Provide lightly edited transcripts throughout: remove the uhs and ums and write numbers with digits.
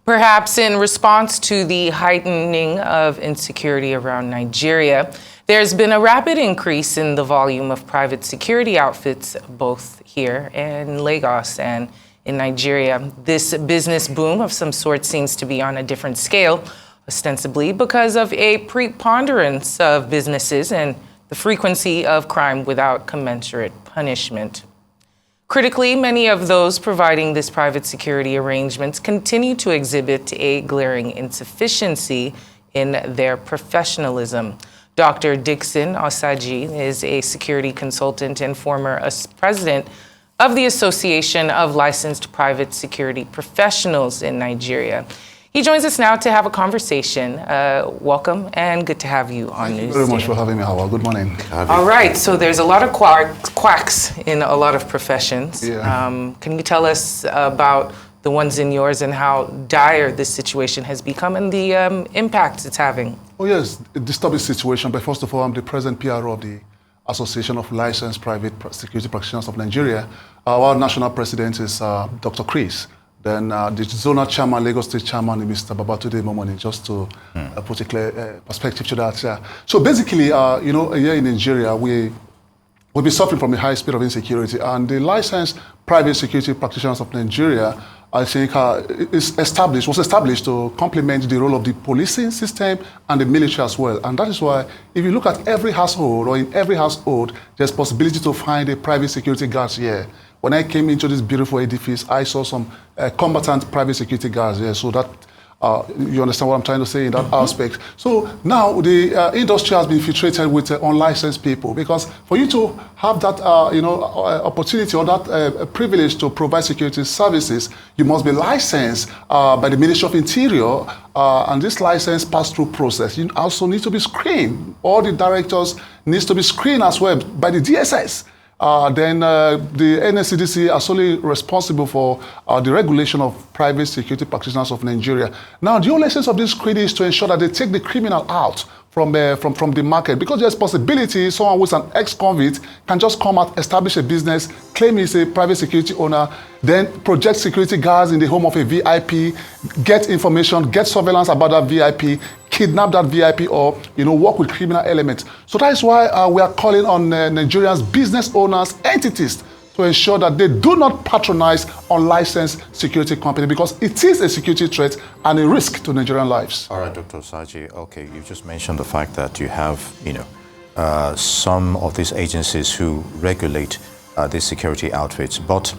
Perhaps in response to the heightening of insecurity around Nigeria, there's been a rapid increase in the volume of private security outfits, both here in Lagos and in Nigeria. This business boom of some sort seems to be on a different scale, ostensibly because of a preponderance of businesses and the frequency of crime without commensurate punishment. Critically, many of those providing this private security arrangements continue to exhibit a glaring insufficiency in their professionalism. Dr. Dickson, Osagie, is a security consultant and former president of the Association of Licensed Private Security Professionals in Nigeria. He joins us now to have a conversation. Welcome and good to have you on News. Thank you very much for having me, Howard. Good morning. All right, so there's a lot of quacks in a lot of professions. Yeah. Can you tell us about the ones in yours and how dire this situation has become and the impact it's having? Oh yes, a disturbing situation, but first of all, I'm the present PRO of the Association of Licensed Private Security Practitioners of Nigeria. Our national president is Dr. Chris. Then the zonal chairman, Lagos State chairman, Mr. Babatunde Momoni, just to put a clear perspective to that. So basically, here in Nigeria, we'll be suffering from a high speed of insecurity, and the licensed private security practitioners of Nigeria, I think, was established to complement the role of the policing system and the military as well. And that is why, if you look at every household, or in every household, there's possibility to find a private security guard here. When I came into this beautiful edifice, I saw some combatant private security guards here. So that you understand what I'm trying to say in that aspect. So now the industry has been infiltrated with unlicensed people, because for you to have that opportunity or that privilege to provide security services, you must be licensed by the Ministry of Interior, and this license pass-through process. You also need to be screened. All the directors needs to be screened as well by the DSS. Then the NSCDC are solely responsible for the regulation of private security practitioners of Nigeria. Now, the whole essence of this screening is to ensure that they take the criminal out from the market, because there's possibility someone who's an ex-convict can just come out, establish a business, claim he's a private security owner, then project security guards in the home of a VIP, get information, get surveillance about that VIP, kidnap that VIP, or work with criminal elements. So that is why we are calling on Nigerians, business owners, entities, to ensure that they do not patronize unlicensed security company, because it is a security threat and a risk to Nigerian lives. All right, Dr. Osagie, okay, you just mentioned the fact that you have, some of these agencies who regulate these security outfits, but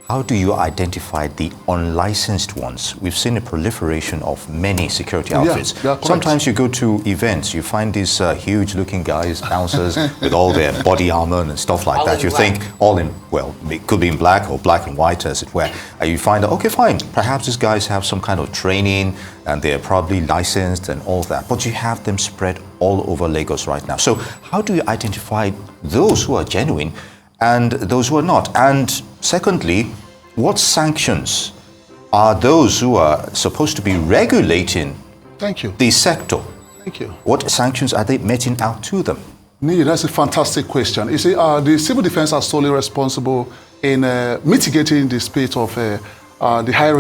how do you identify the unlicensed ones? We've seen a proliferation of many security outfits. Yeah, sometimes you go to events, you find these huge-looking guys, bouncers, with all their body armor and stuff like that. You think all in, well, it could be in black or black and white, as it were. And you find out, okay, fine, perhaps these guys have some kind of training and they're probably licensed and all that. But you have them spread all over Lagos right now. So how do you identify those who are genuine and those who are not? And secondly, what sanctions are those who are supposed to be regulating the sector? Thank you. What sanctions are they meting out to them? Nee, that's a fantastic question. You see, the civil defense are solely responsible in mitigating the spate of the high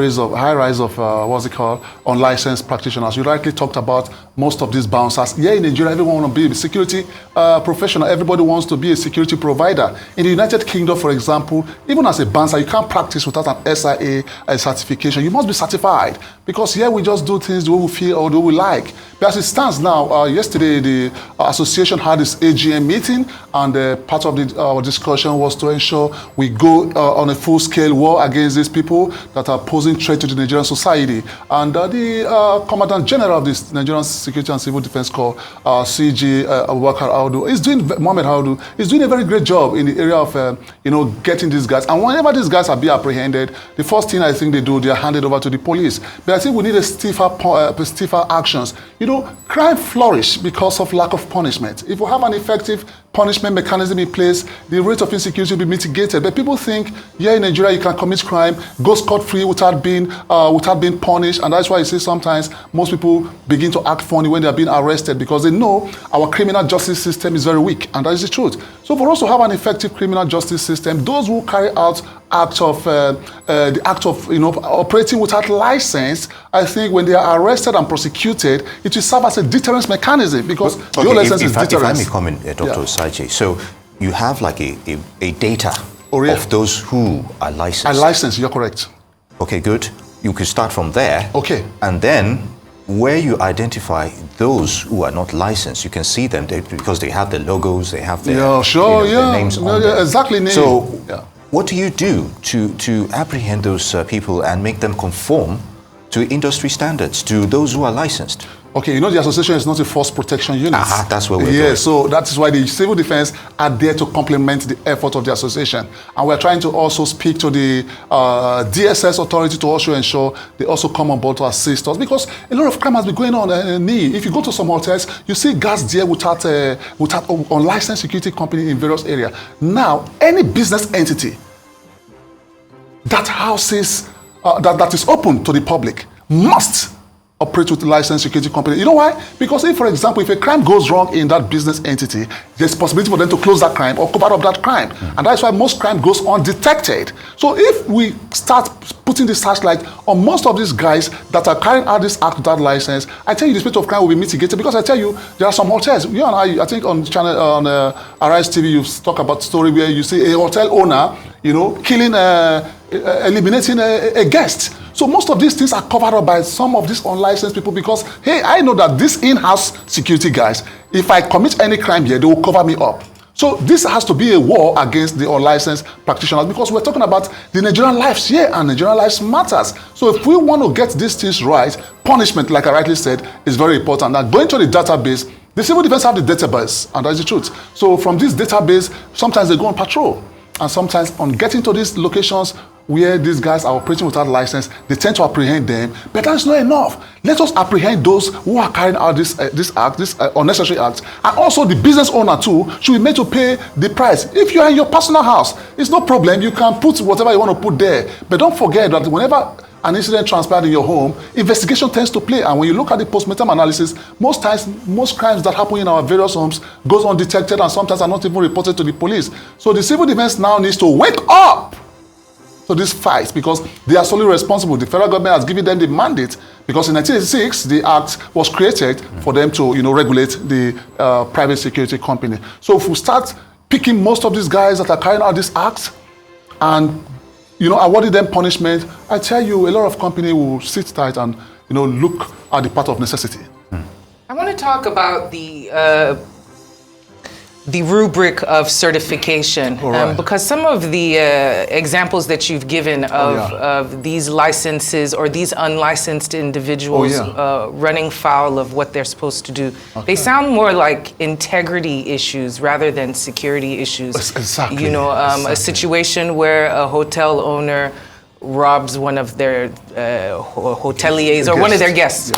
rise of what's it called, unlicensed practitioners. You rightly talked about most of these bouncers. Here in Nigeria, everyone wants to be a security professional. Everybody wants to be a security provider. In the United Kingdom, for example, even as a bouncer, you can't practice without an SIA certification. You must be certified, because here we just do things the way we feel or the way we like. But as it stands now, yesterday the association had its AGM meeting, and part of our discussion was to ensure we go on a full-scale war against these people that are posing threat to the Nigerian society. And the Commandant General of the Nigerian Security and Civil Defense Corps, CG Abubakar Audu, Mohammed Audu, is doing a very great job in the area of getting these guys. And whenever these guys are being apprehended, the first thing I think they do, they are handed over to the police. But I think we need a stiffer actions. Crime flourish because of lack of punishment. If we have an effective punishment mechanism in place, the rate of insecurity will be mitigated. But people think, in Nigeria you can commit crime, go scot-free without being punished, and that's why you see sometimes most people begin to act funny when they are being arrested, because they know our criminal justice system is very weak, and that is the truth. So for us to have an effective criminal justice system, those who carry out act of operating without license, I think when they are arrested and prosecuted, it will serve as a deterrence mechanism because the whole essence is deterrence. If I may comment, Dr. Osagie, so you have like a data yeah. of those who are licensed. Are licensed, you're correct. Okay, good. You could start from there. Okay. And then where you identify those who are not licensed, you can see them because they have the logos, they have their, their names on them. Exactly. So what do you do to apprehend those people and make them conform to industry standards, to those who are licensed? Okay, the association is not a force protection unit. That's where we're going. So that is why the civil defense are there to complement the effort of the association. And we're trying to also speak to the DSS authority to also ensure they also come on board to assist us because a lot of crime has been going on. If you go to some hotels, you see guards there without unlicensed security company in various areas. Now, any business entity that houses, that is open to the public must operate with a licensed security company. You know why? Because if, for example, if a crime goes wrong in that business entity, there's possibility for them to close that crime or cover up that crime. And that's why most crime goes undetected. So if we start putting the searchlight on most of these guys that are carrying out this act without license, I tell you the spate of crime will be mitigated because I tell you there are some hotels. You and I think on channel on Arise TV, you've talked about story where you see a hotel owner, killing, eliminating a guest. So most of these things are covered up by some of these unlicensed people because, hey, I know that these in-house security guys, if I commit any crime here, they will cover me up. So this has to be a war against the unlicensed practitioners because we're talking about the Nigerian lives here and Nigerian lives matters. So if we want to get these things right, punishment, like I rightly said, is very important. Now going to the database, the civil defense have the database, and that's the truth. So from this database, sometimes they go on patrol. And sometimes on getting to these locations where these guys are operating without license, they tend to apprehend them. But that's not enough. Let us apprehend those who are carrying out this unnecessary act. And also the business owner too should be made to pay the price. If you are in your personal house, it's no problem. You can put whatever you want to put there. But don't forget that whenever an incident transpired in your home, investigation tends to play. And when you look at the post-mortem analysis, most times, most crimes that happen in our various homes goes undetected and sometimes are not even reported to the police. So the civil defense now needs to wake up to this fight because they are solely responsible. The federal government has given them the mandate because in 1986, the act was created for them to, regulate the private security company. So if we start picking most of these guys that are carrying out this act and awarding them punishment, I tell you, a lot of companies will sit tight and, look at the path of necessity. I want to talk about the rubric of certification, because some of the examples that you've given of these licenses or these unlicensed individuals running foul of what they're supposed to do, they sound more like integrity issues rather than security issues. Exactly. A situation where a hotel owner robs one of their hoteliers or one of their guests.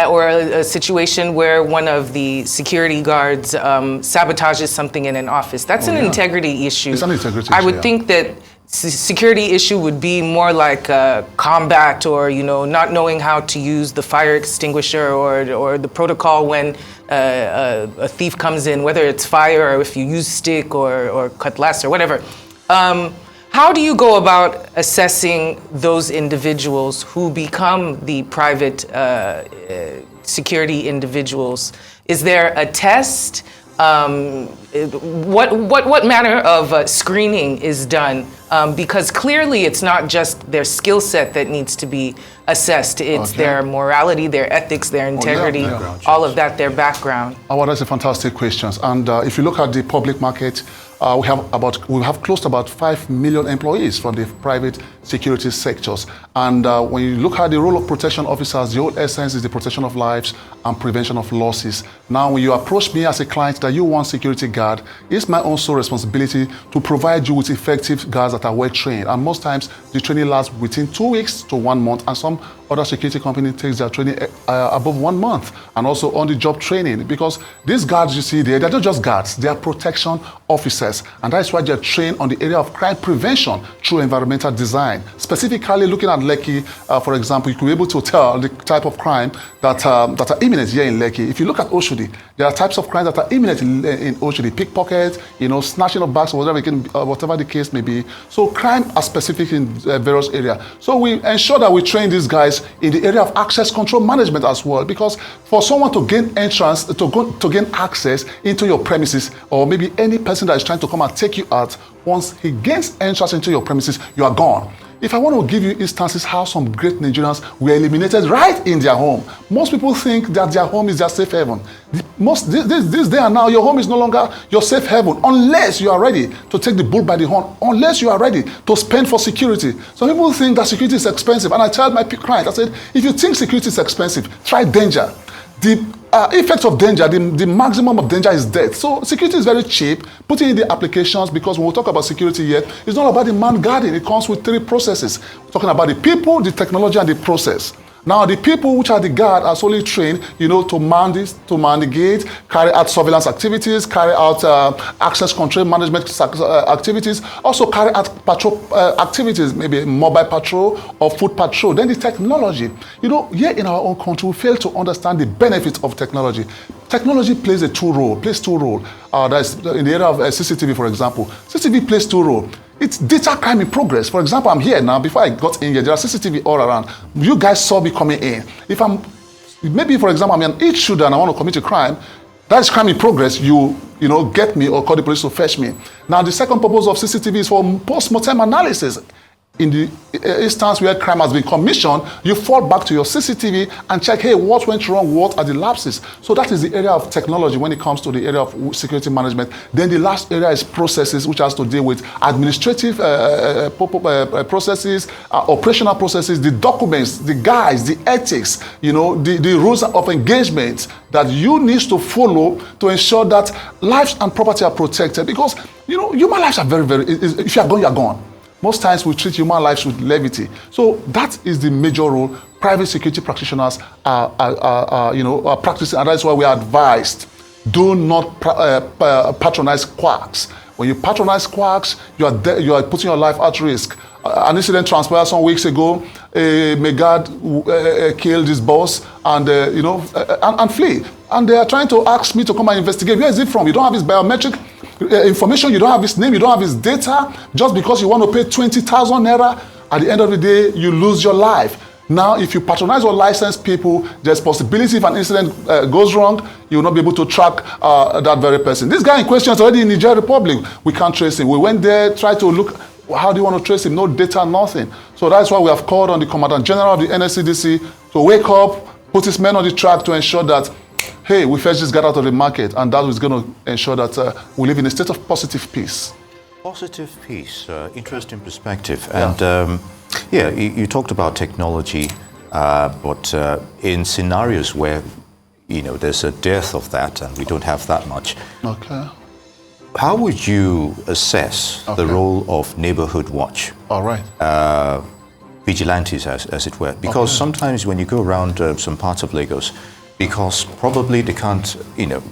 Or a situation where one of the security guards sabotages something in an office. That's an integrity issue. It's an integrity issue. I would think that security issue would be more like combat or, not knowing how to use the fire extinguisher or the protocol when a thief comes in, whether it's fire or if you use stick or cutlass or whatever. How do you go about assessing those individuals who become the private security individuals? Is there a test? What manner of screening is done? Because clearly it's not just their skill set that needs to be assessed. It's their morality, their ethics, their integrity, all of that, their background. Oh, that's a fantastic question. And if you look at the public market, we have close to about 5 million employees from the private security sectors. And when you look at the role of protection officers, the whole essence is the protection of lives and prevention of losses. Now, when you approach me as a client that you want security guard, it's my own sole responsibility to provide you with effective guards that are well trained. And most times, the training lasts within 2 weeks to 1 month, and some other security company takes their training above 1 month, and also on-the-job training, because these guards you see there, they're not just guards, they are protection officers, and that's why they're trained on the area of crime prevention through environmental design. Specifically looking at Lekki, for example, you could be able to tell the type of crime that are imminent here in Lekki. If you look at Osagie, there are types of crimes that are imminent in Osagie: pickpocket, snatching of bags, or whatever the case may be. So crime are specific in various areas. So we ensure that we train these guys in the area of access control management as well, because for someone to gain entrance, to gain access into your premises, or maybe any person that is trying to come and take you out, once he gains entrance into your premises, you are gone. If I want to give you instances how some great Nigerians were eliminated right in their home. Most people think that their home is their safe haven. This day and now, your home is no longer your safe haven unless you are ready to take the bull by the horn, unless you are ready to spend for security. Some people think that security is expensive, and I tell my clients, I said, if you think security is expensive, try danger. The effect of danger, the maximum of danger is death. So security is very cheap. Putting in the applications, because when we talk about security here, it's not about the man guarding. It comes with 3 processes. We're talking about the people, the technology, and the process. Now, the people which are the guard are solely trained, to man the gate, carry out surveillance activities, carry out access control management activities, also carry out patrol activities, maybe mobile patrol or foot patrol. Then the technology. Here in our own country, we fail to understand the benefits of technology. Technology plays two roles. That's in the area of CCTV, for example. CCTV plays 2 roles. It's data crime in progress. For example, I'm here now. Before I got in here, there are CCTV all around. You guys saw me coming in. Maybe, for example, I'm an each shooter and I want to commit a crime, that is crime in progress. You get me or call the police to fetch me. Now, the second purpose of CCTV is for post-mortem analysis. In the instance where crime has been commissioned, you fall back to your CCTV and check, hey, what went wrong? What are the lapses? So that is the area of technology when it comes to the area of security management. Then the last area is processes, which has to deal with administrative processes, operational processes, the documents, the guides, the ethics, the rules of engagement that you need to follow to ensure that lives and property are protected. Because, human lives are very, very, if you are gone, you are gone. Most times we treat human lives with levity. So that is the major role private security practitioners are practicing, and that's why we are advised: do not patronize quacks. When you patronize quacks, you are putting your life at risk. An incident transpired some weeks ago. A Megad killed his boss and flee. And they are trying to ask me to come and investigate. Where is it from? You don't have his biometric information, you don't have his name, you don't have his data. Just because you want to pay 20,000 naira, at the end of the day, you lose your life. Now, if you patronize or license people, there's possibility if an incident goes wrong, you will not be able to track that very person. This guy in question is already in Niger Republic. We can't trace him. We went there, tried to look, how do you want to trace him? No data, nothing. So that's why we have called on the Commandant General of the NSCDC to wake up, put his men on the track to ensure that, hey, we fetch this guy out of the market, and that is going to ensure that we live in a state of positive peace. Positive peace, interesting perspective. And you talked about technology, but in scenarios where, there's a dearth of that and we don't have that much. Okay. How would you assess the role of neighborhood watch? All right. Vigilantes, as it were. Because sometimes when you go around some parts of Lagos, because probably they can't,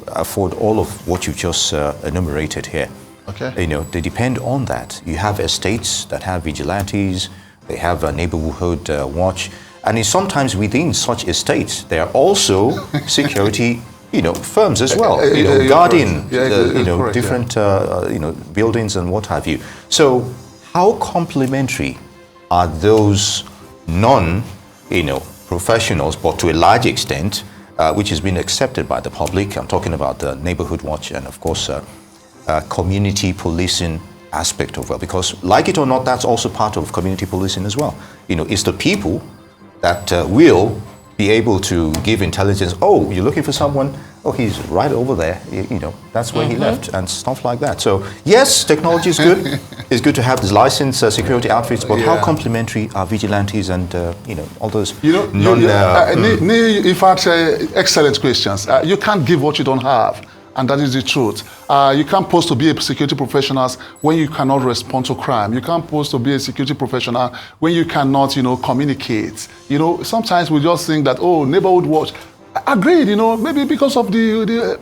afford all of what you just enumerated here. Okay. They depend on that. You have estates that have vigilantes, they have a neighborhood watch, and sometimes within such estates, there are also security, firms as well, guarding, different, buildings and what have you. So, how complementary are those professionals, but to a large extent, which has been accepted by the public? I'm talking about the neighborhood watch and, of course, community policing aspect of because like it or not, that's also part of community policing as well. It's the people that will be able to give intelligence. Oh, you're looking for someone? Oh, he's right over there. That's where he left and stuff like that. So yes, technology is good. It's good to have these licensed security outfits, but how complementary are vigilantes and all those? In fact, excellent questions. You can't give what you don't have. and that is the truth. You can't post to be a security professional when you cannot respond to crime. You can't post to be a security professional when you cannot, communicate. Sometimes we just think that, oh, neighborhood watch. Agreed, maybe because of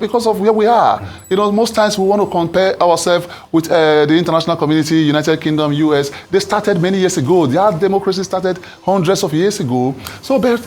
because of where we are. Most times we want to compare ourselves with the international community, United Kingdom, US. They started many years ago. Their democracy started hundreds of years ago. So, but,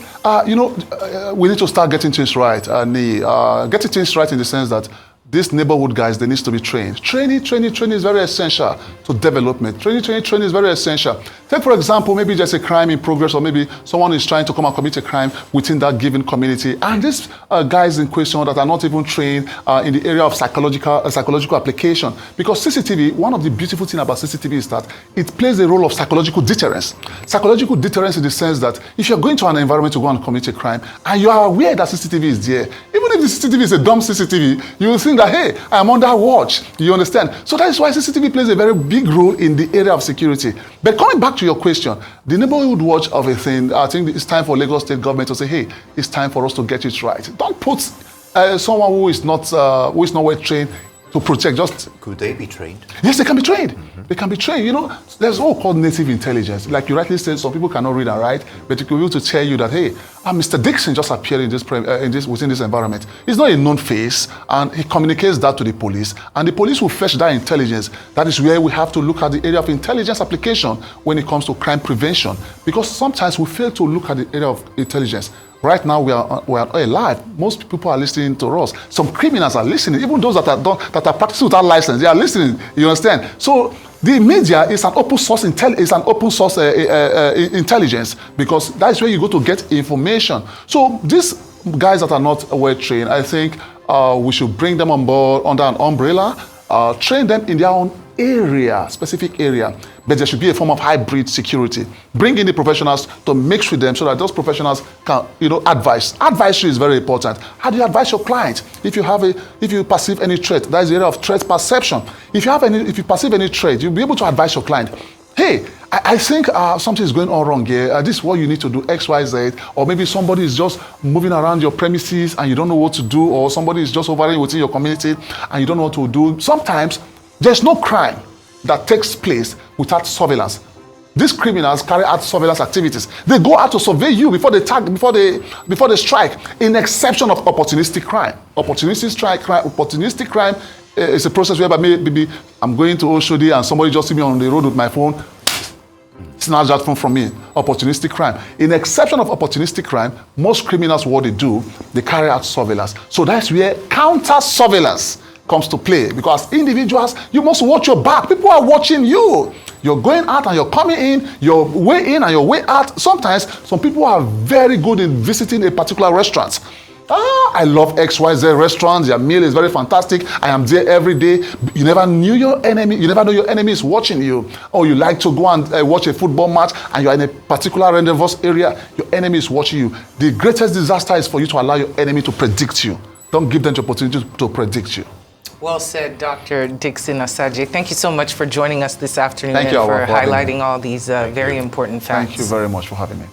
we need to start getting things right. Getting things right in the sense that these neighborhood guys, they need to be trained. Training is very essential to development. Training is very essential. Take, for example, maybe there's a crime in progress, or maybe someone is trying to come and commit a crime within that given community. And these guys in question that are not even trained in the area of psychological application. Because CCTV, one of the beautiful things about CCTV is that it plays a role of psychological deterrence. Psychological deterrence in the sense that if you're going to an environment to go and commit a crime, and you are aware that CCTV is there, even if the CCTV is a dumb CCTV, you will think that, hey, I'm under watch. You understand? So that is why CCTV plays a very big role in the area of security. But coming back to your question, the neighborhood watch of a thing, I think it's time for Lagos State government to say, hey, it's time for us to get it right. Don't put someone who is not well trained to protect. Could they be trained? Yes, they can be trained. Mm-hmm. They can be trained. There's all called native intelligence. Like you rightly said, some people cannot read and write, but it could be able to tell you that, hey, Mr. Dickson just appeared within this environment. He's not a known face, and he communicates that to the police, and the police will fetch that intelligence. That is where we have to look at the area of intelligence application when it comes to crime prevention, because sometimes we fail to look at the area of intelligence. Right now, we are alive. Most people are listening to us. Some criminals are listening. Even those that are practicing without license, they are listening. You understand? So the media is an open source intelligence, because that's where you go to get information. So these guys that are not well trained, I think we should bring them on board under an umbrella, train them in their own area, specific area, but there should be a form of hybrid security. Bring in the professionals to mix with them so that those professionals can, advise. Advisory is very important. How do you advise your client? If you perceive any threat, that is the area of threat perception. If you perceive any threat, you'll be able to advise your client. Hey, I think something is going on wrong here. This is what you need to do, X, Y, Z. Or maybe somebody is just moving around your premises and you don't know what to do, or somebody is just hovering within your community and you don't know what to do. Sometimes there's no crime that takes place without surveillance. These criminals carry out surveillance activities. They go out to survey you before they strike, in exception of opportunistic crime. Opportunistic crime is a process whereby maybe I'm going to Osagie and somebody just see me on the road with my phone, snatch that phone from me. Opportunistic crime. In exception of opportunistic crime, most criminals, what they do, they carry out surveillance. So that's where counter surveillance comes to play, because individuals, you must watch your back. People are watching you. You're going out and you're coming in, your way in and your way out. Sometimes some people are very good in visiting a particular restaurant. I love XYZ restaurants. Their meal is very fantastic. I am there every day. You never knew your enemy. You never know your enemy is watching you. Or you like to go and watch a football match and you're in a particular rendezvous area. Your enemy is watching you. The greatest disaster is for you to allow your enemy to predict you. Don't give them the opportunity to predict you. Well said, Dr. Dickson Osagie. Thank you so much for joining us this afternoon and for highlighting all these very important facts. Thank you very much for having me.